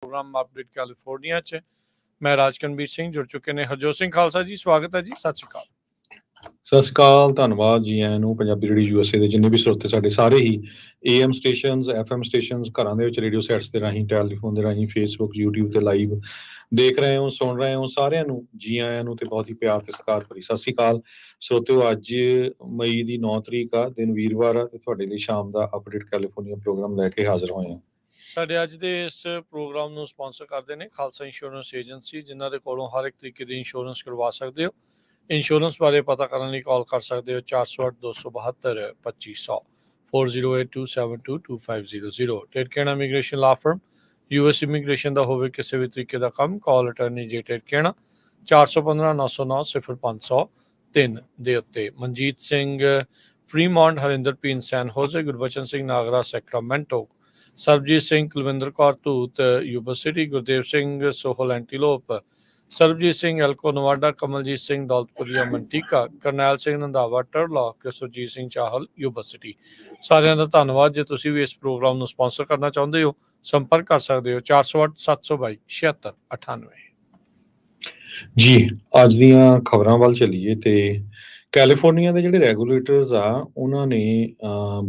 Programme update California 'ਚ ਮੈਂ ਰਾਜਕਨਵੀਰ ਸਿੰਘ ਜੁੜ ਚੁੱਕੇ ਨੇ ਹਰਜੋਤ ਸਿੰਘ ਖਾਲਸਾ ਜੀ। ਸਵਾਗਤ ਹੈ ਜੀ। ਸਤਿ ਸ਼੍ਰੀ ਅਕਾਲ। ਸਤਿ ਸ਼੍ਰੀ ਅਕਾਲ, ਧੰਨਵਾਦ ਜੀ ਆਇਆਂ ਨੂੰ। ਪੰਜਾਬੀ ਰੇਡੀਓ ਯੂਐਸਏ ਦੇ ਜਿੰਨੇ ਵੀ ਸਰੋਤੇ ਸਾਡੇ ਸਾਰੇ ਹੀ AM ਸਟੇਸ਼ਨਸ, FM ਸਟੇਸ਼ਨਸ, ਘਰਾਂ ਦੇ ਵਿੱਚ ਰੇਡੀਓ ਸੈਟਸ ਦੇ ਰਾਹੀਂ, ਟੈਲੀਫੋਨ ਦੇ ਰਾਹੀਂ, ਫੇਸਬੁੱਕ, YouTube ਤੇ ਲਾਈਵ ਦੇਖ ਰਹੇ ਹੋ, ਸੁਣ ਰਹੇ ਹੋ, ਸਾਰਿਆਂ ਨੂੰ ਜੀ ਆਇਆਂ ਨੂੰ ਤੇ ਬਹੁਤ ਹੀ ਪਿਆਰ ਤੇ ਸਤਿਕਾਰ ਭਰੀ ਸਤਿ ਸ਼੍ਰੀ ਅਕਾਲ ਸਰੋਤਿਓ। ਅੱਜ ਮਈ ਦੀ 9 ਤਰੀਕ ਆ, ਦਿਨ ਵੀਰਵਾਰ ਆ, ਤੇ ਤੁਹਾਡੇ ਲਈ ਸ਼ਾਮ ਦਾ ਅਪਡੇਟ ਕੈਲੀਫੋਰਨੀਆ ਪ੍ਰੋਗਰਾਮ ਲੈ ਕੇ ਹਾਜ਼ਰ ਹੋਏ ਹਾਂ। ਸਾਡੇ ਅੱਜ ਦੇ ਇਸ ਪ੍ਰੋਗਰਾਮ ਨੂੰ ਸਪਾਂਸਰ ਕਰਦੇ ਨੇ ਖਾਲਸਾ ਇੰਸ਼ੋਰੈਂਸ ਏਜੰਸੀ, ਜਿਨ੍ਹਾਂ ਦੇ ਕੋਲੋਂ ਹਰ ਇੱਕ ਤਰੀਕੇ ਦੀ ਇੰਸ਼ੋਰੈਂਸ ਕਰਵਾ ਸਕਦੇ ਹੋ। ਇੰਸ਼ੋਰੈਂਸ ਬਾਰੇ ਪਤਾ ਕਰਨ ਲਈ ਕਾਲ ਕਰ ਸਕਦੇ ਹੋ 408-272-2500 4082722500। ਟੇਰਕੇਣਾ ਇਮੀਗ੍ਰੇਸ਼ਨ ਲਾ ਫਰਮ, US ਇਮੀਗ੍ਰੇਸ਼ਨ ਦਾ ਹੋਵੇ ਕਿਸੇ ਵੀ ਤਰੀਕੇ ਦਾ ਕੰਮ, ਕਾਲ ਅਟਰਨੀ ਜੇ ਟੇਰਕੇਣਾ 415-909-0503 ਦੇ ਉੱਤੇ। ਮਨਜੀਤ ਸਿੰਘ ਫਰੀਮੌਂਟ, ਹਰਿੰਦਰ ਪੀਨ San Jose, Gurbachan Singh Nagra Sacramento, Sarabjit Singh Kulwinder Kaur Dhoot Yuba City, Gurdev Singh Sohal Antelope, Sarabjit Singh Elko Nevada, Kamaljit Singh Daulatpuria Manteca, Karnail Singh Randhawa Turlock, Surjit Singh Chahal Yuba City. ਸਾਰਿਆਂ ਦਾ ਧੰਨਵਾਦ। ਜੇ ਤੁਸੀਂ ਵੀ ਇਸ ਪ੍ਰੋਗਰਾਮ ਨੂੰ ਸਪਾਂਸਰ ਕਰਨਾ ਚਾਹੁੰਦੇ ਹੋ, ਸੰਪਰਕ ਕਰ ਸਕਦੇ ਹੋ 408-722-7698। ਜੀ ਅੱਜ ਦੀਆਂ ਖਬਰਾਂ ਵੱਲ ਚੱਲੀਏ ਤੇ ਕੈਲੀਫੋਰਨੀਆ ਦੇ ਜਿਹੜੇ ਰੈਗੂਲੇਟਰਸ ਆ ਉਹਨਾਂ ਨੇ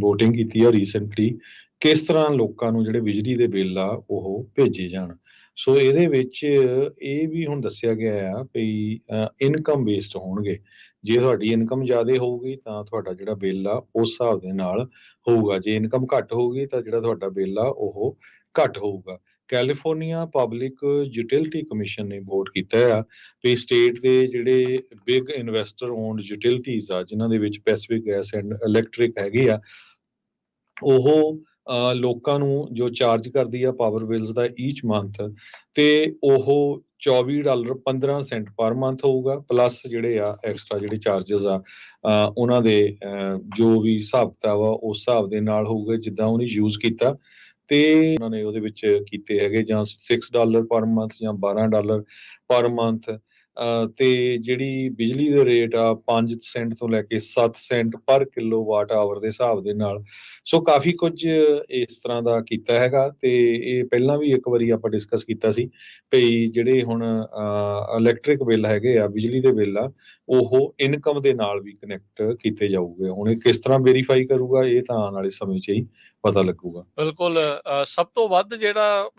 ਵੋਟਿੰਗ ਕੀਤੀ ਆ ਰੀਸੈਂਟਲੀ, ਕਿਸ ਤਰ੍ਹਾਂ ਲੋਕਾਂ ਨੂੰ ਜਿਹੜੇ ਬਿਜਲੀ ਦੇ ਬਿੱਲ ਆ ਉਹ ਭੇਜੇ ਜਾਣ। ਸੋ ਇਹਦੇ ਵਿੱਚ ਇਹ ਵੀ ਹੁਣ ਦੱਸਿਆ ਗਿਆ ਆ ਵੀ ਇਨਕਮ ਬੇਸਡ ਹੋਣਗੇ। ਜੇ ਤੁਹਾਡੀ ਇਨਕਮ ਜ਼ਿਆਦਾ ਹੋਊਗੀ ਤਾਂ ਤੁਹਾਡਾ ਜਿਹੜਾ ਬਿੱਲ ਆ ਉਸ ਹਿਸਾਬ ਦੇ ਨਾਲ ਹੋਊਗਾ, ਜੇ ਇਨਕਮ ਘੱਟ ਹੋਊਗੀ ਤਾਂ ਜਿਹੜਾ ਤੁਹਾਡਾ ਬਿੱਲ ਆ ਉਹ ਘੱਟ ਹੋਊਗਾ। ਕੈਲੀਫੋਰਨੀਆ ਪਬਲਿਕ ਯੂਟਿਲਿਟੀ ਕਮਿਸ਼ਨ ਨੇ ਵੋਟ ਕੀਤਾ ਆ ਵੀ ਸਟੇਟ ਦੇ ਜਿਹੜੇ ਬਿਗ ਇਨਵੈਸਟਰ ਓਨਡ ਯੂਟਿਲਿਟੀਜ਼ ਆ, ਜਿਨ੍ਹਾਂ ਦੇ ਵਿੱਚ ਪੈਸੀਫਿਕ ਗੈਸ ਐਂਡ ਇਲੈਕਟ੍ਰਿਕ ਹੈਗੇ ਆ, ਉਹ ਲੋਕਾਂ ਨੂੰ ਜੋ ਚਾਰਜ ਕਰਦੀ ਆ ਪਾਵਰ ਬਿਲਸ ਦਾ ਈਚ ਮੰਥ, ਤੇ ਉਹ $24.15 ਪਰ ਮੰਥ ਹੋਊਗਾ, ਪਲੱਸ ਜਿਹੜੇ ਆ ਐਕਸਟਰਾ ਜਿਹੜੇ ਚਾਰਜਸ ਆ ਉਹਨਾਂ ਦੇ ਜੋ ਵੀ ਹਿਸਾਬ ਕਿਤਾਬ ਆ ਉਸ ਹਿਸਾਬ ਦੇ ਨਾਲ ਹੋਊਗਾ ਜਿੱਦਾਂ ਉਹਨੇ ਯੂਜ਼ ਕੀਤਾ। ਤੇ ਉਹਨਾਂ ਨੇ ਉਹਦੇ ਵਿੱਚ ਕੀਤੇ ਹੈਗੇ ਜਾਂ $6 ਪਰ ਮੰਥ ਜਾਂ $12 ਪਰ ਮੰਥ। ਤੇ ਜਿਹੜੀ ਬਿਜਲੀ ਦੇ ਰੇਟ ਆ 5 ਸੈਂਟ ਤੋਂ ਲੈ ਕੇ 7 ਸੈਂਟ ਪਰ ਕਿਲੋਵਾਟ ਆਵਰ ਦੇ ਹਿਸਾਬ ਦੇ ਨਾਲ। ਸੋ ਕਾਫੀ ਕੁਝ ਇਸ ਤਰ੍ਹਾਂ ਦਾ ਕੀਤਾ ਹੈਗਾ, ਤੇ ਇਹ ਪਹਿਲਾਂ ਵੀ ਇੱਕ ਵਾਰੀ ਆਪਾਂ ਡਿਸਕਸ ਕੀਤਾ ਸੀ ਵੀ ਜਿਹੜੇ ਹੁਣ ਇਲੈਕਟ੍ਰਿਕ ਬਿੱਲ ਹੈਗੇ ਆ, ਬਿਜਲੀ ਦੇ ਬਿੱਲ ਆ, ਉਹ ਇਨਕਮ ਦੇ ਨਾਲ ਵੀ ਕਨੈਕਟ ਕੀਤੇ ਜਾਊਗੇ। ਹੁਣ ਇਹ ਕਿਸ ਤਰ੍ਹਾਂ ਵੈਰੀਫਾਈ ਕਰੂਗਾ, ਇਹ ਤਾਂ ਆਉਣ ਵਾਲੇ ਸਮੇਂ 'ਚ ਹੀ ਪਤਾ ਲੱਗੂਗਾ। ਬਿਲਕੁਲ। ਸਭ ਤੋਂ ਵੱਧ ਜਿਹੜਾ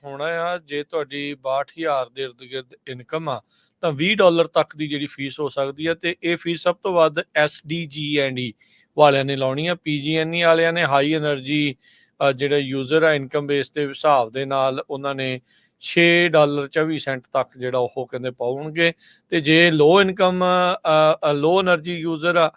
ਹੋਣਾ ਆ, ਜੇ ਤੁਹਾਡੀ 62,000 ਦੇ ਇਰਦ ਗਿਰਦ ਇਨਕਮ ਆ ਤਾਂ $20 ਤੱਕ ਦੀ ਜਿਹੜੀ ਫੀਸ ਹੋ ਸਕਦੀ ਹੈ। ਤੇ ਇਹ ਫੀਸ ਸਭ ਤੋਂ ਵੱਧ SDG&E ਵਾਲਿਆਂ ਨੇ ਲਾਉਣੀ ਆ। PG&E ਵਾਲਿਆਂ ਨੇ ਹਾਈ ਐਨਰਜੀ ਜਿਹੜਾ ਯੂਜ਼ਰ ਆ ਇਨਕਮ ਬੇਸ ਦੇ ਹਿਸਾਬ ਦੇ ਨਾਲ ਉਹਨਾਂ ਨੇ $6.24 ਤੱਕ ਜਿਹੜਾ ਉਹ ਕਹਿੰਦੇ ਪਾਉਣਗੇ। ਤੇ ਜੇ ਲੋ ਇਨਕਮ ਲੋ ਐਨਰਜੀ ਯੂਜ਼ਰ ਆ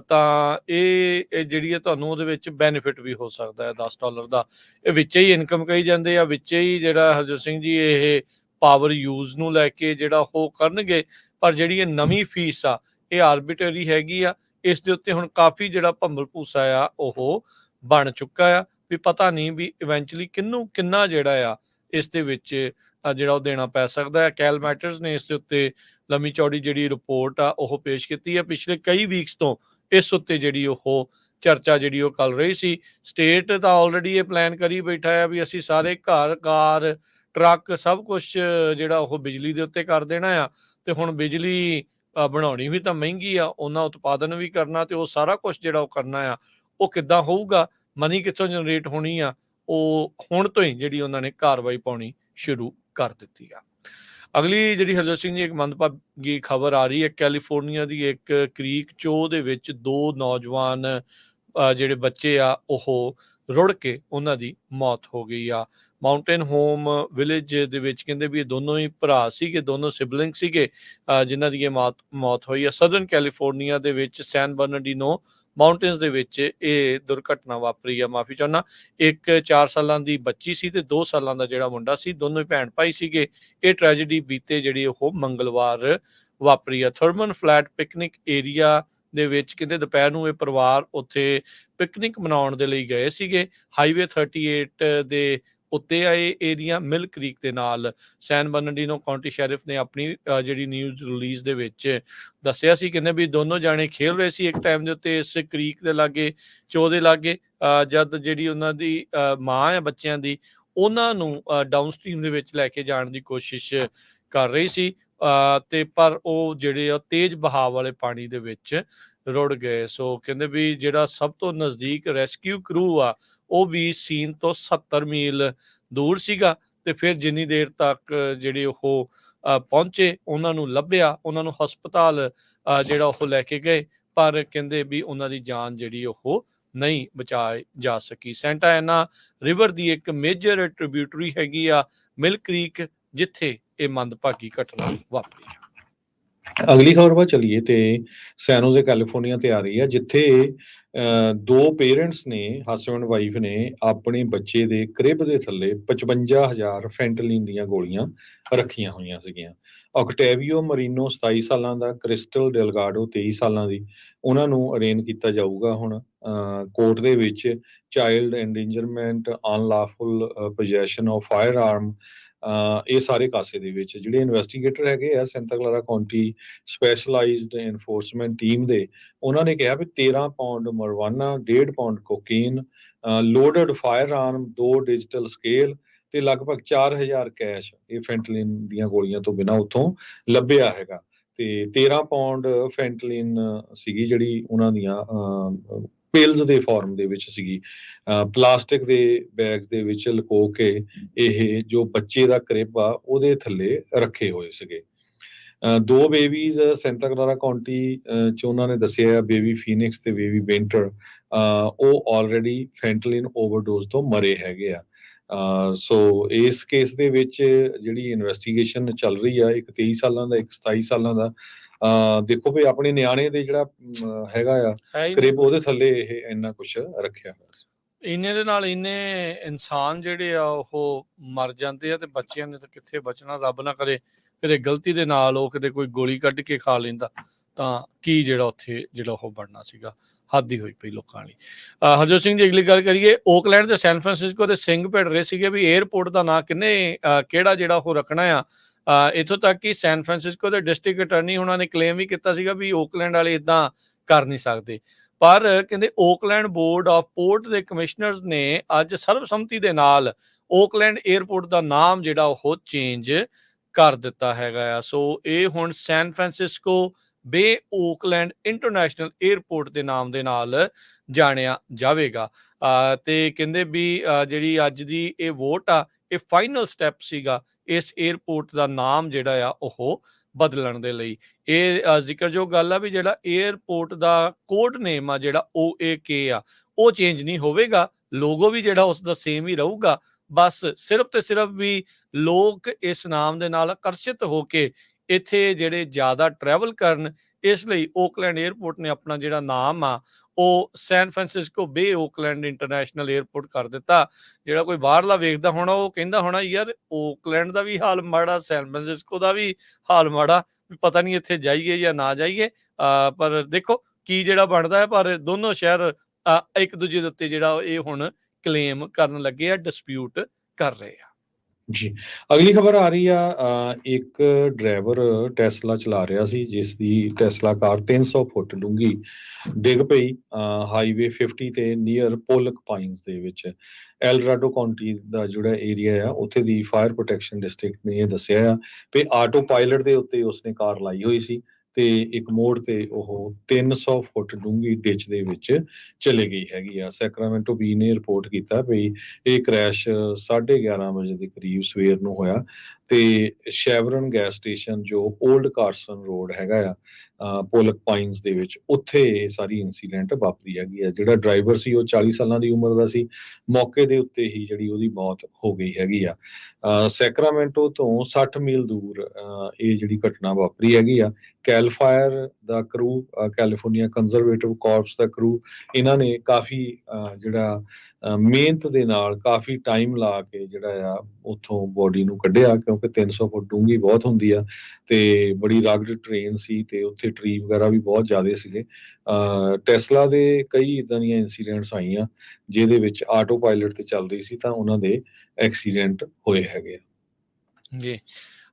ਤਾਂ ਇਹ ਜਿਹੜੀ ਹੈ ਤੁਹਾਨੂੰ ਉਹਦੇ ਵਿੱਚ ਬੈਨੀਫਿਟ ਵੀ ਹੋ ਸਕਦਾ ਹੈ $10 ਦਾ। ਇਹ ਵਿੱਚ ਹੀ ਇਨਕਮ ਕਹੀ ਜਾਂਦੇ ਆ, ਵਿੱਚ ਹੀ ਜਿਹੜਾ ਹਰਜੋਤ ਸਿੰਘ ਜੀ ਇਹ ਪਾਵਰ ਯੂਜ਼ ਨੂੰ ਲੈ ਕੇ ਜਿਹੜਾ ਉਹ ਕਰਨਗੇ। ਪਰ ਜਿਹੜੀ ਇਹ ਨਵੀਂ ਫੀਸ ਆ ਇਹ ਆਰਬਿਟਰੀ ਹੈਗੀ ਆ। ਇਸ ਦੇ ਉੱਤੇ ਹੁਣ ਕਾਫੀ ਜਿਹੜਾ ਭੰਬਲ ਭੂਸਾ ਆ ਉਹ ਬਣ ਚੁੱਕਾ ਆ ਵੀ ਪਤਾ ਨਹੀਂ ਵੀ ਇਵੈਂਚੁਅਲੀ ਕਿਹਨੂੰ ਕਿੰਨਾ ਜਿਹੜਾ ਆ ਇਸ ਦੇ ਵਿੱਚ ਜਿਹੜਾ ਉਹ ਦੇਣਾ ਪੈ ਸਕਦਾ ਹੈ। ਕੈਲ ਮੈਟਰਸ ਨੇ ਇਸ ਦੇ ਉੱਤੇ ਲੰਮੀ ਚੌੜੀ ਜਿਹੜੀ ਰਿਪੋਰਟ ਆ ਉਹ ਪੇਸ਼ ਕੀਤੀ ਹੈ। ਪਿਛਲੇ ਕਈ ਵੀਕਸ ਤੋਂ ਇਸ ਉੱਤੇ ਜਿਹੜੀ ਉਹ ਚਰਚਾ ਜਿਹੜੀ ਉਹ ਚੱਲ ਰਹੀ ਸੀ। ਸਟੇਟ ਤਾਂ ਆਲਰੇਡੀ ਇਹ ਪਲਾਨ ਕਰੀ ਬੈਠਾ ਹੈ ਵੀ ਅਸੀਂ ਸਾਰੇ ਘਰ, ਕਾਰ, ਟਰੱਕ ਸਭ ਕੁਛ ਜਿਹੜਾ ਉਹ ਬਿਜਲੀ ਦੇ ਉੱਤੇ ਕਰ ਦੇਣਾ ਆ। ਤੇ ਹੁਣ ਬਿਜਲੀ ਬਣਾਉਣੀ ਵੀ ਤਾਂ ਮਹਿੰਗੀ ਆ, ਉਹਨਾਂ ਉਤਪਾਦਨ ਵੀ ਕਰਨਾ, ਤੇ ਉਹ ਸਾਰਾ ਕੁਛ ਜਿਹੜਾ ਉਹ ਕਰਨਾ ਆ ਉਹ ਕਿੱਦਾਂ ਹੋਊਗਾ, ਮਨੀ ਕਿੱਥੋਂ ਜਨਰੇਟ ਹੋਣੀ ਆ, ਉਹ ਹੁਣ ਤੋਂ ਹੀ ਜਿਹੜੀ ਉਹਨਾਂ ਨੇ ਕਾਰਵਾਈ ਪਾਉਣੀ ਸ਼ੁਰੂ ਕਰ ਦਿੱਤੀ ਆ। ਅਗਲੀ ਜਿਹੜੀ ਹਰਜੋਤ ਸਿੰਘ ਜੀ ਇੱਕ ਮੰਦਭਾਗੀ ਖਬਰ ਆ ਰਹੀ ਹੈ। ਕੈਲੀਫੋਰਨੀਆ ਦੀ ਇੱਕ ਕ੍ਰੀਕ ਚੋ ਦੇ ਵਿੱਚ 2 ਨੌਜਵਾਨ ਜਿਹੜੇ ਬੱਚੇ ਆ ਉਹ ਰੁੜ ਕੇ ਉਹਨਾਂ ਦੀ ਮੌਤ ਹੋ ਗਈ ਆ। ਮਾਊਂਟੇਨ ਹੋਮ ਵਿਲੇਜ ਦੇ ਵਿੱਚ ਕਹਿੰਦੇ ਵੀ ਇਹ ਦੋਨੋਂ ਹੀ ਭਰਾ ਸੀਗੇ, ਦੋਨੋਂ ਸਿਬਲਿੰਗ ਸੀਗੇ ਜਿਨ੍ਹਾਂ ਦੀ ਇਹ ਮੌਤ ਹੋਈ ਆ। ਸਦਰਨ ਕੈਲੀਫੋਰਨੀਆ ਦੇ ਵਿੱਚ ਸੈਨ ਬਰਨਾਰਡੀਨੋ ਮਾਊਂਟੇਨਸ ਦੇ ਵਿੱਚ ਇਹ ਦੁਰਘਟਨਾ ਵਾਪਰੀ ਆ। ਮਾਫੀ ਚਾਹੁੰਦਾ, ਇੱਕ 4 ਸਾਲਾਂ ਦੀ ਬੱਚੀ ਸੀ ਤੇ 2 ਸਾਲਾਂ ਦਾ ਜਿਹੜਾ ਮੁੰਡਾ ਸੀ, ਦੋਨੋਂ ਹੀ ਭੈਣ ਭਾਈ ਸੀਗੇ। ਇਹ ਟ੍ਰੈਜੇਡੀ ਬੀਤੇ ਜਿਹੜੀ ਉਹ ਮੰਗਲਵਾਰ ਵਾਪਰੀ ਆ। ਥਰਮਨ ਫਲੈਟ ਪਿਕਨਿਕ ਏਰੀਆ ਦੇ ਵਿੱਚ ਕਹਿੰਦੇ ਦੁਪਹਿਰ ਨੂੰ ਇਹ ਪਰਿਵਾਰ ਉੱਥੇ ਪਿਕਨਿਕ ਮਨਾਉਣ ਦੇ ਲਈ ਗਏ ਸੀਗੇ। ਹਾਈਵੇ 38 ਦੇ ਉੱਤੇ ਆ ਇਹ ਏਰੀਆ ਮਿਲ ਕ੍ਰੀਕ ਦੇ ਨਾਲ। ਸੈਨ ਬਰਨਾਰਡੀਨੋ ਕਾਉਂਟੀ ਸ਼ੈਰਿਫ ਨੇ ਆਪਣੀ ਜਿਹੜੀ ਨਿਊਜ਼ ਰਿਲੀਜ਼ ਦੇ ਵਿੱਚ ਦੱਸਿਆ ਸੀ, ਕਹਿੰਦੇ ਵੀ ਦੋਨੋਂ ਜਾਣੇ ਖੇਲ ਰਹੇ ਸੀ ਇੱਕ ਟਾਈਮ ਦੇ ਉੱਤੇ ਇਸ ਕ੍ਰੀਕ ਦੇ ਲਾਗੇ, ਚੋ ਦੇ ਲਾਗੇ, ਜਦ ਜਿਹੜੀ ਉਹਨਾਂ ਦੀ ਮਾਂ ਆ ਬੱਚਿਆਂ ਦੀ ਉਹਨਾਂ ਨੂੰ ਡਾਊਨਸਟ੍ਰੀਮ ਦੇ ਵਿੱਚ ਲੈ ਕੇ ਜਾਣ ਦੀ ਕੋਸ਼ਿਸ਼ ਕਰ ਰਹੀ ਸੀ, ਤੇ ਪਰ ਉਹ ਜਿਹੜੇ ਆ ਤੇਜ਼ ਬਹਾਵ ਵਾਲੇ ਪਾਣੀ ਦੇ ਵਿੱਚ ਰੁੜ ਗਏ। ਸੋ ਕਹਿੰਦੇ ਵੀ ਜਿਹੜਾ ਸਭ ਤੋਂ ਨਜ਼ਦੀਕ ਰੈਸਕਿਊ ਕਰੂ ਆ ਉਹ ਵੀ ਸੀਨ ਤੋਂ 70 ਮੀਲ ਦੂਰ ਸੀਗਾ, ਤੇ ਫਿਰ ਜਿੰਨੀ ਦੇਰ ਤੱਕ ਜਿਹੜੇ ਉਹ ਪਹੁੰਚੇ, ਉਹਨਾਂ ਨੂੰ ਲੱਭਿਆ, ਉਹਨਾਂ ਨੂੰ ਹਸਪਤਾਲ ਜਿਹੜਾ ਉਹ ਲੈ ਕੇ ਗਏ, ਪਰ ਕਹਿੰਦੇ ਵੀ ਉਹਨਾਂ ਦੀ ਜਾਨ ਜਿਹੜੀ ਉਹ ਨਹੀਂ ਬਚਾਈ ਜਾ ਸਕੀ। ਸੈਂਟਾ ਐਨਾ ਰਿਵਰ ਦੀ ਇੱਕ ਮੇਜਰ ਟ੍ਰਿਬਿਊਟਰੀ ਹੈਗੀ ਆ ਮਿਲ ਕ੍ਰੀਕ, ਜਿੱਥੇ ਇਹ ਮੰਦਭਾਗੀ ਘਟਨਾ ਵਾਪਰੀ ਆ। ਅਗਲੀ ਖਬਰ ਵੱਲ ਚੱਲੀਏ ਤੇ ਸੈਨ ਹੋਜ਼ੇ ਕੈਲੀਫੋਰਨੀਆ ਤੇ ਆ ਰਹੀ ਆ, ਜਿੱਥੇ ਦੋ ਪੇਰੈਂਟਸ ਨੇ, ਹਸਬੈਂਡ ਵਾਈਫ ਨੇ ਆਪਣੇ ਬੱਚੇ ਦੇ ਕ੍ਰਿਬ ਦੇ ਥੱਲੇ 55,000 ਫੈਂਟਲਿਨ ਦੀਆਂ ਗੋਲੀਆਂ ਰੱਖੀਆਂ ਹੋਈਆਂ ਸੀਗੀਆਂ। ਆਕਟੇਵੀਓ ਮਰੀਨੋ 27 ਸਾਲਾਂ ਦਾ, ਕ੍ਰਿਸਟਲ ਡੈਲਗਾਡੋ 23 ਸਾਲਾਂ ਦੀ, ਉਹਨਾਂ ਨੂੰ ਅਰੇਨ ਕੀਤਾ ਜਾਊਗਾ ਹੁਣ ਕੋਰਟ ਦੇ ਵਿੱਚ। Child endangerment, unlawful possession of firearm, ਇਹ ਸਾਰੇ ਕਾਸੇ ਦੇ ਵਿੱਚ ਜਿਹੜੇ ਇਨਵੈਸਟੀਗੇਟਰ ਹੈਗੇ ਆ Santa Clara County specialized enforcement team ਦੇ, ਉਹਨਾਂ ਨੇ ਕਿਹਾ ਵੀ 13 pound marijuana, 1.5 pound cocaine, loaded firearm, 2 digital scale ਤੇ ਲਗਭਗ 4,000 ਕੈਸ਼ ਇਹ ਫੈਂਟਲਿਨ ਦੀਆਂ ਗੋਲੀਆਂ ਤੋਂ ਬਿਨਾਂ ਉੱਥੋਂ ਲੱਭਿਆ ਹੈਗਾ। ਤੇ 13 ਪਾਉਂਡ ਫੈਂਟਲਿਨ ਸੀਗੀ ਜਿਹੜੀ ਉਹਨਾਂ ਦੀਆਂ ਪਿਲਸ ਦੇ ਫਾਰਮ ਦੇ ਵਿੱਚ ਸੀਗੀ, ਪਲਾਸਟਿਕ ਦੇ ਬੈਗਸ ਦੇ ਵਿੱਚ ਲੁਕੋ ਕੇ ਇਹ ਜੋ ਬੱਚੇ ਦਾ ਕ੍ਰਿਬ ਆ ਉਹਦੇ ਥੱਲੇ ਰੱਖੇ ਹੋਏ ਸੀਗੇ। ਦੋ ਬੇਬੀਜ਼ ਸੈਂਟਾ ਕਲਾਰਾ ਕਾਉਂਟੀ ਚ ਉਹਨਾਂ ਨੇ ਦੱਸਿਆ, ਬੇਬੀ ਫੀਨਿਕਸ ਤੇ ਬੇਬੀ ਬੇਂਟਰ, ਉਹ ਆਲਰੇਡੀ ਫੈਂਟਲਿਨ ਓਵਰਡੋਜ਼ ਤੋਂ ਮਰੇ ਹੈਗੇ ਆ। ਸੋ ਇਸ ਕੇਸ ਦੇ ਵਿੱਚ ਜਿਹੜੀ ਇਨਵੈਸਟੀਗੇਸ਼ਨ ਚੱਲ ਰਹੀ ਆ, ਇੱਕ 23 ਸਾਲਾਂ ਦਾ, ਇੱਕ 27 ਸਾਲਾਂ ਦਾ, ਦੇਖੋ ਵੀ ਆਪਣੇ ਨਿਆਣੇ ਦੇ ਜਿਹੜਾ ਹੈਗਾ ਆ ਕ੍ਰਿਬ, ਉਹਦੇ ਥੱਲੇ ਇਹ ਇੰਨਾ ਕੁਛ ਰੱਖਿਆ ਹੋਇਆ ਸੀ। ਇੰਨੇ ਦੇ ਨਾਲ ਇੰਨੇ ਇਨਸਾਨ ਜਿਹੜੇ ਆ ਉਹ ਮਰ ਜਾਂਦੇ ਆ, ਤੇ ਬੱਚਿਆਂ ਨੇ ਤਾਂ ਕਿੱਥੇ ਬਚਣਾ। ਰੱਬ ਨਾ ਕਰੇ ਕਿਤੇ ਗਲਤੀ ਦੇ ਨਾਲ ਉਹ ਕਿਤੇ ਕੋਈ ਗੋਲੀ ਕੱਢ ਕੇ ਖਾ ਲੈਂਦਾ, ਤਾਂ ਕੀ ਜਿਹੜਾ ਉੱਥੇ ਜਿਹੜਾ ਉਹ ਬਣਨਾ ਸੀਗਾ। ਹੱਦ ਹੀ ਹੋਈ ਪਈ ਲੋਕਾਂ ਲਈ। ਹਰਜੋਤ ਸਿੰਘ ਜੀ, ਅਗਲੀ ਗੱਲ ਕਰੀਏ। ਓਕਲੈਂਡ ਤੇ ਸੈਨ ਫਰਾਂਸਿਸਕੋ ਦੇ ਸਿੰਘ ਭਿੜ ਰਹੇ ਸੀਗੇ ਵੀ ਏਅਰਪੋਰਟ ਦਾ ਨਾਂ ਕਿਹੜਾ ਜਿਹੜਾ ਉਹ ਰੱਖਣਾ ਆ। ਇੱਥੋਂ ਤੱਕ ਕਿ ਸੈਨ ਫਰਾਂਸਿਸਕੋ ਦੇ ਡਿਸਟ੍ਰਿਕਟ ਅਟਰਨੀ ਉਹਨਾਂ ਨੇ ਕਲੇਮ ਵੀ ਕੀਤਾ ਸੀਗਾ ਵੀ ਓਕਲੈਂਡ ਵਾਲੇ ਇਦਾਂ ਕਰ ਨਹੀਂ ਸਕਦੇ, ਪਰ ਕਹਿੰਦੇ ਓਕਲੈਂਡ ਬੋਰਡ ਆਫ ਪੋਰਟ ਦੇ ਕਮਿਸ਼ਨਰਸ ਨੇ ਅੱਜ ਸਰਬਸੰਮਤੀ ਦੇ ਨਾਲ ਓਕਲੈਂਡ ਏਅਰਪੋਰਟ ਦਾ ਨਾਮ ਜਿਹੜਾ ਉਹ ਚੇਂਜ ਕਰ ਦਿੱਤਾ ਹੈਗਾ ਆ। ਸੋ ਇਹ ਹੁਣ ਸੈਨ ਫਰਾਂਸਿਸਕੋ ਬੇ ਓਕਲੈਂਡ ਇੰਟਰਨੈਸ਼ਨਲ ਏਅਰਪੋਰਟ ਦੇ ਨਾਮ ਦੇ ਨਾਲ ਜਾਣਿਆ ਜਾਵੇਗਾ। ਤੇ ਕਹਿੰਦੇ ਵੀ ਜਿਹੜੀ ਅੱਜ ਦੀ ਇਹ ਵੋਟ ਆ, ਇਹ ਫਾਈਨਲ ਸਟੈਪ ਸੀਗਾ ਇਸ ਏਅਰਪੋਰਟ ਦਾ ਨਾਮ ਜਿਹੜਾ ਆ ਉਹ ਬਦਲਣ ਦੇ ਲਈ। ਇਹ ਜ਼ਿਕਰਯੋਗ ਗੱਲ ਆ ਵੀ ਜਿਹੜਾ ਏਅਰਪੋਰਟ ਦਾ ਕੋਡ ਨੇਮ ਆ ਜਿਹੜਾ OAK ਆ, ਉਹ ਚੇਂਜ ਨਹੀਂ ਹੋਵੇਗਾ, ਲੋਗੋ ਵੀ ਜਿਹੜਾ ਉਸ ਦਾ ਸੇਮ ਹੀ ਰਹੂਗਾ। ਬਸ ਸਿਰਫ ਤੇ ਸਿਰਫ ਵੀ ਲੋਕ ਇਸ ਨਾਮ ਦੇ ਨਾਲ ਆਕਰਸ਼ਿਤ ਹੋ ਕੇ ਇੱਥੇ ਜਿਹੜੇ ਜ਼ਿਆਦਾ ਟਰੈਵਲ ਕਰਨ, ਇਸ ਲਈ ਓਕਲੈਂਡ ਏਅਰਪੋਰਟ ਨੇ ਆਪਣਾ ਜਿਹੜਾ ਨਾਮ ਆ ਉਹ ਸੈਨ ਫਰਾਂਸਿਸਕੋ ਬੇ ਓਕਲੈਂਡ ਇੰਟਰਨੈਸ਼ਨਲ ਏਅਰਪੋਰਟ ਕਰ ਦਿੱਤਾ। ਜਿਹੜਾ ਕੋਈ ਬਾਹਰਲਾ ਵੇਖਦਾ ਹੋਣਾ ਉਹ ਕਹਿੰਦਾ ਹੋਣਾ ਯਾਰ ਓਕਲੈਂਡ ਦਾ ਵੀ ਹਾਲ ਮਾੜਾ, ਸੈਨ ਫਰਾਂਸਿਸਕੋ ਦਾ ਵੀ ਹਾਲ ਮਾੜਾ, ਪਤਾ ਨਹੀਂ ਇੱਥੇ ਜਾਈਏ ਜਾਂ ਨਾ ਜਾਈਏ। ਪਰ ਦੇਖੋ ਕੀ ਜਿਹੜਾ ਬਣਦਾ ਹੈ, ਪਰ ਦੋਨੋਂ ਸ਼ਹਿਰ ਇੱਕ ਦੂਜੇ ਦੇ ਉੱਤੇ ਜਿਹੜਾ ਇਹ ਹੁਣ ਕਲੇਮ ਕਰਨ ਲੱਗੇ ਆ, ਡਿਸਪਿਊਟ ਕਰ ਰਹੇ ਆ। ਜੀ, ਅਗਲੀ ਖਬਰ ਆ ਰਹੀ ਆ, ਇੱਕ ਡਰਾਈਵਰ ਟੈਸਲਾ ਚਲਾ ਰਿਹਾ ਸੀ, ਜਿਸ ਦੀ ਟੈਸਲਾ ਕਾਰ 300 ਫੁੱਟ ਡੂੰਘੀ ਡਿੱਗ ਪਈ ਹਾਈਵੇ 50 ਤੇ ਨੀਅਰ ਪੋਲਕ ਪਾਈਨਸ ਦੇ ਵਿੱਚ। ਐਲਰਾਡੋ ਕਾਉਂਟੀ ਦਾ ਜਿਹੜਾ ਏਰੀਆ ਆ, ਉੱਥੇ ਦੀ ਫਾਇਰ ਪ੍ਰੋਟੈਕਸ਼ਨ ਡਿਸਟ੍ਰਿਕਟ ਨੇ ਇਹ ਦੱਸਿਆ ਆ ਵੀ ਆਟੋ ਪਾਇਲਟ ਦੇ ਉੱਤੇ ਉਸਨੇ ਕਾਰ ਲਾਈ ਹੋਈ ਸੀ ਤੇ ਇੱਕ ਮੋੜ ਤੇ ਉਹ 300 ਫੁੱਟ ਡੂੰਘੀ ਡਿਚ ਦੇ ਵਿੱਚ ਚਲੇ ਗਈ ਹੈਗੀ ਆ। ਸੈਕਰਾਮੈਂਟੋ ਬੀ ਨੇ ਰਿਪੋਰਟ ਕੀਤਾ ਵੀ ਇਹ ਕ੍ਰੈਸ਼ 11:30 ਵਜੇ ਦੇ ਕਰੀਬ ਸਵੇਰ ਨੂੰ ਹੋਇਆ ਤੇ ਸ਼ੈਵਰਨ ਗੈਸ ਸਟੇਸ਼ਨ ਜੋ ਓਲਡ ਕਾਰਸਨ ਰੋਡ ਹੈਗਾ ਆ ਪੋਲਕ ਪਾਈਨਸ ਦੇ ਵਿੱਚ, ਉੱਥੇ ਇਹ ਸਾਰੀ ਇਨਸੀਡੈਂਟ ਵਾਪਰੀ ਹੈਗੀ ਆ। ਜਿਹੜਾ ਡਰਾਈਵਰ ਸੀ ਉਹ 40 ਸਾਲਾਂ ਦੀ ਉਮਰ ਦਾ ਸੀ, ਮੌਕੇ ਦੇ ਉੱਤੇ ਹੀ ਜਿਹੜੀ ਉਹਦੀ ਮੌਤ ਹੋ ਗਈ ਹੈਗੀ ਆ। ਸੈਕਰਾਮੈਂਟੋ ਤੋਂ 60 ਮੀਲ ਦੂਰ ਇਹ ਜਿਹੜੀ ਘਟਨਾ ਵਾਪਰੀ ਹੈਗੀ ਆ। ਕੈਲ ਫਾਇਰ ਦਾ ਕਰੂ, ਕੈਲੀਫੋਰਨੀਆ ਕੰਜ਼ਰਵੇਟਿਵ ਕਾਰਪਸ ਦਾ ਕਰੂ, ਇਹਨਾਂ ਨੇ ਕਾਫੀ ਜਿਹੜਾ ਮਿਹਨਤ ਦੇ ਨਾਲ ਕਾਫੀ ਟਾਈਮ ਲਾ ਕੇ ਜਿਹੜਾ ਆ ਉੱਥੋਂ ਬੋਡੀ ਨੂੰ ਕੱਢਿਆ, ਕਿਉਂਕਿ 300 ਫੁੱਟ ਡੂੰਘੀ ਬਹੁਤ ਹੁੰਦੀ ਆ ਤੇ ਬੜੀ ਰਗਡ ਟ੍ਰੇਨ ਸੀ ਤੇ ਉੱਥੇ ਟਰੀ ਵਗੈਰਾ ਵੀ ਬਹੁਤ ਜ਼ਿਆਦਾ ਸੀਗੇ। ਟੈਸਲਾ ਦੇ ਕਈ ਇਦਾਂ ਦੀਆਂ ਇਨਸੀਡੈਂਟਸ ਆਈਆਂ ਜਿਹਦੇ ਵਿੱਚ ਆਟੋ ਪਾਇਲਟ ਤੇ ਚੱਲ ਰਹੀ ਸੀ ਤਾਂ ਉਹਨਾਂ ਦੇ ਐਕਸੀਡੈਂਟ ਹੋਏ ਹੈਗੇ ਆ। ਜੀ,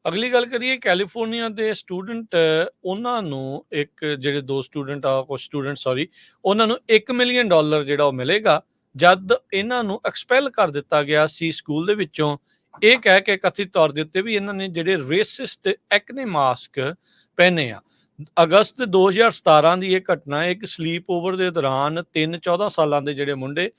ਅਗਲੀ ਗੱਲ ਕਰੀਏ। ਕੈਲੀਫੋਰਨੀਆ ਦੇ ਸਟੂਡੈਂਟ, ਉਹਨਾਂ ਨੂੰ ਇੱਕ ਜਿਹੜੇ ਦੋ ਸਟੂਡੈਂਟ ਆ, ਕੁਝ ਸਟੂਡੈਂਟ ਸੌਰੀ, ਉਹਨਾਂ ਨੂੰ $1 ਮਿਲੀਅਨ ਜਿਹੜਾ ਉਹ ਮਿਲੇਗਾ ਜਦ ਇਹਨਾਂ ਨੂੰ ਐਕਸਪੈਲ ਕਰ ਦਿੱਤਾ ਗਿਆ ਸੀ ਸਕੂਲ ਦੇ ਵਿੱਚੋਂ, ਇਹ ਕਹਿ ਕੇ ਕਥਿਤ ਤੌਰ ਦੇ ਉੱਤੇ ਵੀ ਇਹਨਾਂ ਨੇ ਜਿਹੜੇ ਰੇਸਿਸਟ ਐਕਨੇ ਮਾਸਕ ਪਹਿਨੇ ਆ। ਅਗਸਤ 2017 ਦੀ ਇਹ ਘਟਨਾ ਹੈ। ਇੱਕ ਸਲੀਪ ਓਵਰ ਦੇ ਦੌਰਾਨ 14 ਸਾਲਾਂ ਦੇ ਜਿਹੜੇ ਮੁੰਡੇ,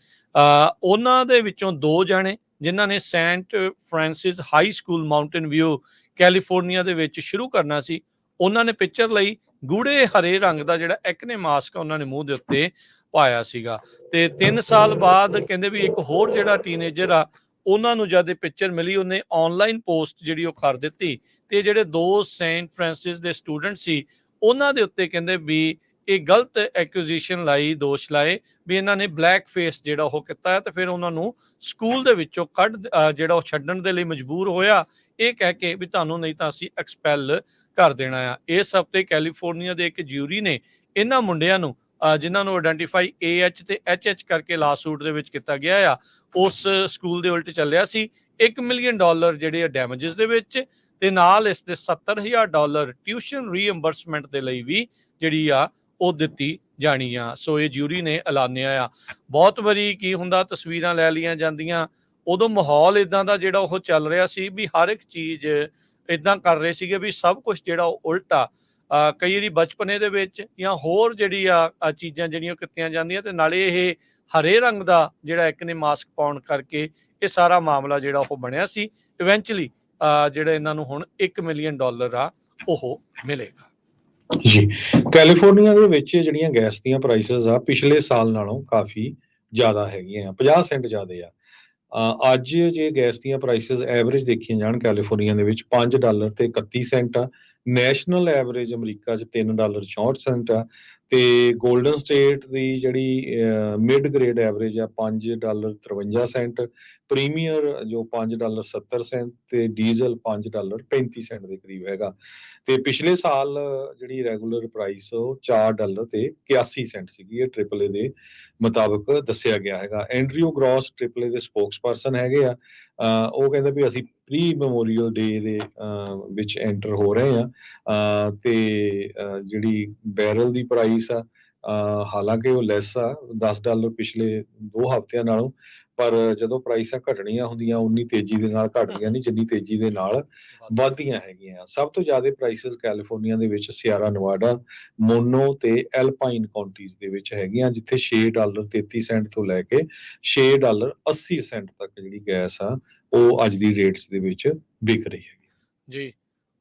ਉਹਨਾਂ ਦੇ ਵਿੱਚੋਂ 2 ਜਣੇ ਜਿਨ੍ਹਾਂ ਨੇ Saint Francis High School Mountain View California ਦੇ ਵਿੱਚ ਸ਼ੁਰੂ ਕਰਨਾ ਸੀ, ਉਹਨਾਂ ਨੇ ਪਿਕਚਰ ਲਈ ਗੂੜੇ ਹਰੇ ਰੰਗ ਦਾ ਜਿਹੜਾ ਐਕਨੇ ਮਾਸਕ ਉਹਨਾਂ ਨੇ ਮੂੰਹ ਦੇ ਉੱਤੇ ਪਾਇਆ ਸੀਗਾ। ਤੇ 3 ਸਾਲ ਬਾਅਦ ਕਹਿੰਦੇ ਵੀ ਇੱਕ ਹੋਰ ਜਿਹੜਾ ਟੀਨੇਜਰ ਆ, ਉਹਨਾਂ ਨੂੰ ਜਦ ਇਹ ਪਿਕਚਰ ਮਿਲੀ, ਉਹਨੇ ਆਨਲਾਈਨ ਪੋਸਟ ਜਿਹੜੀ ਉਹ ਕਰ ਦਿੱਤੀ, ਤੇ ਜਿਹੜੇ 2 ਸੇਂਟ ਫਰਾਂਸਿਸ ਦੇ ਸਟੂਡੈਂਟ ਸੀ ਉਹਨਾਂ ਦੇ ਉੱਤੇ ਕਹਿੰਦੇ ਵੀ ਇਹ ਗਲਤ ਐਕਿਊਜ਼ੇਸ਼ਨ ਲਾਈ, ਦੋਸ਼ ਲਾਏ ਵੀ ਇਹਨਾਂ ਨੇ ਬਲੈਕ ਫੇਸ ਜਿਹੜਾ ਉਹ ਕੀਤਾ ਹੈ, ਤੇ ਫਿਰ ਉਹਨਾਂ ਨੂੰ ਸਕੂਲ ਦੇ ਵਿੱਚੋਂ ਜਿਹੜਾ ਉਹ ਛੱਡਣ ਦੇ ਲਈ ਮਜਬੂਰ ਹੋਇਆ, ਇਹ ਕਹਿ ਕੇ ਵੀ ਤੁਹਾਨੂੰ ਨਹੀਂ ਤਾਂ ਅਸੀਂ ਐਕਸਪੈਲ ਕਰ ਦੇਣਾ ਆ। ਇਸ ਹਫ਼ਤੇ ਕੈਲੀਫੋਰਨੀਆ ਦੇ ਇੱਕ ਜਿਊਰੀ ਨੇ ਇਹਨਾਂ ਮੁੰਡਿਆਂ ਨੂੰ, ਜਿਨ੍ਹਾਂ ਨੂੰ ਆਇਡੈਂਟੀਫਾਈ AH ਤੇ HH ਕਰਕੇ ਲਾਸੂਟ ਦੇ ਵਿੱਚ ਕੀਤਾ ਗਿਆ ਆ, ਉਸ ਸਕੂਲ ਦੇ ਉਲਟ ਚੱਲਿਆ ਸੀ $1 ਮਿਲੀਅਨ ਜਿਹੜੇ ਆ ਡੈਮੇਜਸ ਦੇ ਵਿੱਚ, ਤੇ ਨਾਲ ਇਸ ਦੇ $70,000 ਟਿਊਸ਼ਨ ਰੀਇੰਬਰਸਮੈਂਟ ਦੇ ਲਈ ਵੀ ਜਿਹੜੀ ਆ ਉਹ ਦਿੱਤੀ ਜਾਣੀ ਆ। ਸੋ ਇਹ ਜਿਊਰੀ ਨੇ ਐਲਾਨਿਆ ਆ। ਬਹੁਤ ਵਾਰੀ ਕੀ ਹੁੰਦਾ, ਤਸਵੀਰਾਂ ਲੈ ਲਈਆਂ ਜਾਂਦੀਆਂ, ਉਦੋਂ ਮਾਹੌਲ ਇਦਾਂ ਦਾ ਜਿਹੜਾ ਉਹ ਚੱਲ ਰਿਹਾ ਸੀ ਵੀ ਹਰ ਇੱਕ ਚੀਜ਼ ਇਦਾਂ ਕਰ ਰਹੇ ਸੀਗੇ ਵੀ ਸਭ ਕੁਝ ਜਿਹੜਾ ਉਹ ਉਲਟਾ, ਕਈ ਵਾਰੀ ਬਚਪਨੇ ਦੇ ਵਿੱਚ ਜਾਂ ਹੋਰ ਜਿਹੜੀ ਆ ਚੀਜ਼ਾਂ ਜਿਹੜੀਆਂ ਕੀਤੀਆਂ ਜਾਂਦੀਆਂ, ਤੇ ਨਾਲੇ ਇਹ ਹਰੇ ਰੰਗ ਦਾ ਜਿਹੜਾ ਐਕਨੇ ਮਾਸਕ ਪਾਉਣ ਕਰਕੇ ਇਹ ਸਾਰਾ ਮਾਮਲਾ ਜਿਹੜਾ ਉਹ ਬਣਿਆ ਸੀ। ਇਵੈਂਚੁਅਲੀ ਜਿਹੜਾ ਇਹਨਾਂ ਨੂੰ ਹੁਣ $1 ਮਿਲੀਅਨ ਆ ਉਹ ਮਿਲੇਗਾ। ਜੀ, ਕੈਲੀਫੋਰਨੀਆ ਦੇ ਵਿੱਚ ਜਿਹੜੀਆਂ ਗੈਸ ਦੀਆਂ ਪ੍ਰਾਈਸਿਸ ਆ ਪਿਛਲੇ ਸਾਲ ਨਾਲੋਂ ਕਾਫੀ ਜ਼ਿਆਦਾ ਹੈਗੀਆਂ, 50 ਸੈਂਟ ਜ਼ਿਆਦੇ ਆ। ਅੱਜ ਜੇ ਗੈਸ ਦੀਆਂ ਪ੍ਰਾਈਸਿਸ ਐਵਰੇਜ ਦੇਖੀਆਂ ਜਾਣ ਕੈਲੀਫੋਰਨੀਆ ਦੇ ਵਿੱਚ $5 ਤੇ 31 ਸੈਂਟ ਆ। ਨੈਸ਼ਨਲ ਐਵਰੇਜ ਅਮਰੀਕਾ 'ਚ $3 64 ਸੈਂਟ ਆ, ਤੇ ਗੋਲਡਨ ਸਟੇਟ ਦੀ ਜਿਹੜੀ ਮਿਡ ਗ੍ਰੇਡ ਐਵਰੇਜ ਆ $5 53 ਸੈਂਟ, ਪ੍ਰੀਮੀਅਰ ਜੋ $5 70 ਸੈਂਟ, ਤੇ ਡੀਜ਼ਲ $5 35 ਸੈਂਟ ਦੇ ਕਰੀਬ ਹੈਗਾ। ਤੇ ਪਿਛਲੇ ਸਾਲ ਜਿਹੜੀ ਰੈਗੂਲਰ ਪ੍ਰਾਈਸ ਉਹ $4 ਤੇ 81 ਸੈਂਟ ਸੀਗੀ, ਇਹ AAA ਦੇ ਮੁਤਾਬਕ ਦੱਸਿਆ ਗਿਆ ਹੈਗਾ। ਐਂਡਰਿਊ ਗ੍ਰੋਸ AAA ਦੇ ਸਪੋਕਸਪਰਸਨ ਹੈਗੇ ਆ। ਉਹ ਕਹਿੰਦੇ ਵੀ ਅਸੀਂ ਪ੍ਰੀ ਮੈਮੋਰੀਅਲ ਡੇ ਦੇ ਵਿੱਚ ਐਂਟਰ ਹੋ ਰਹੇ ਆ, ਤੇ ਜਿਹੜੀ ਬੈਰਲ ਦੀ ਪ੍ਰਾਈਸ ਆ, ਹਾਲਾਂਕਿ ਉਹ ਲੈਸ ਆ $10 ਪਿਛਲੇ 2 ਹਫ਼ਤਿਆਂ ਨਾਲੋਂ, ਪਰ ਜਦੋਂ ਪ੍ਰਾਈਸਾਂ ਘਟਣੀਆਂ ਹੁੰਦੀਆਂ ਉਨੀ ਤੇਜ਼ੀ ਦੇ ਨਾਲ ਘਟਦੀਆਂ ਨਹੀਂ ਜਿੰਨੀ ਤੇਜ਼ੀ ਦੇ ਨਾਲ ਵੱਧਦੀਆਂ ਹੈਗੀਆਂ। ਸਭ ਤੋਂ ਜ਼ਿਆਦਾ ਪ੍ਰਾਈਸਿਸ ਕੈਲੀਫੋਰਨੀਆ ਦੇ ਵਿੱਚ ਸਿਆਰਾ ਨਵਾਡਾ, ਮੋਨੋ ਤੇ ਐਲਪਾਈਨ ਕਾਉਂਟੀਜ਼ ਦੇ ਵਿੱਚ ਹੈਗੀਆਂ, ਜਿੱਥੇ $6 33 ਸੈਂਟ ਤੋਂ ਲੈ ਕੇ $6 80 ਸੈਂਟ ਤੱਕ ਜਿਹੜੀ ਗੈਸ ਆ ਉਹ ਅੱਜ ਦੀ ਰੇਟਸ ਦੇ ਵਿੱਚ ਵਿਕ ਰਹੀ ਹੈ। ਜੀ,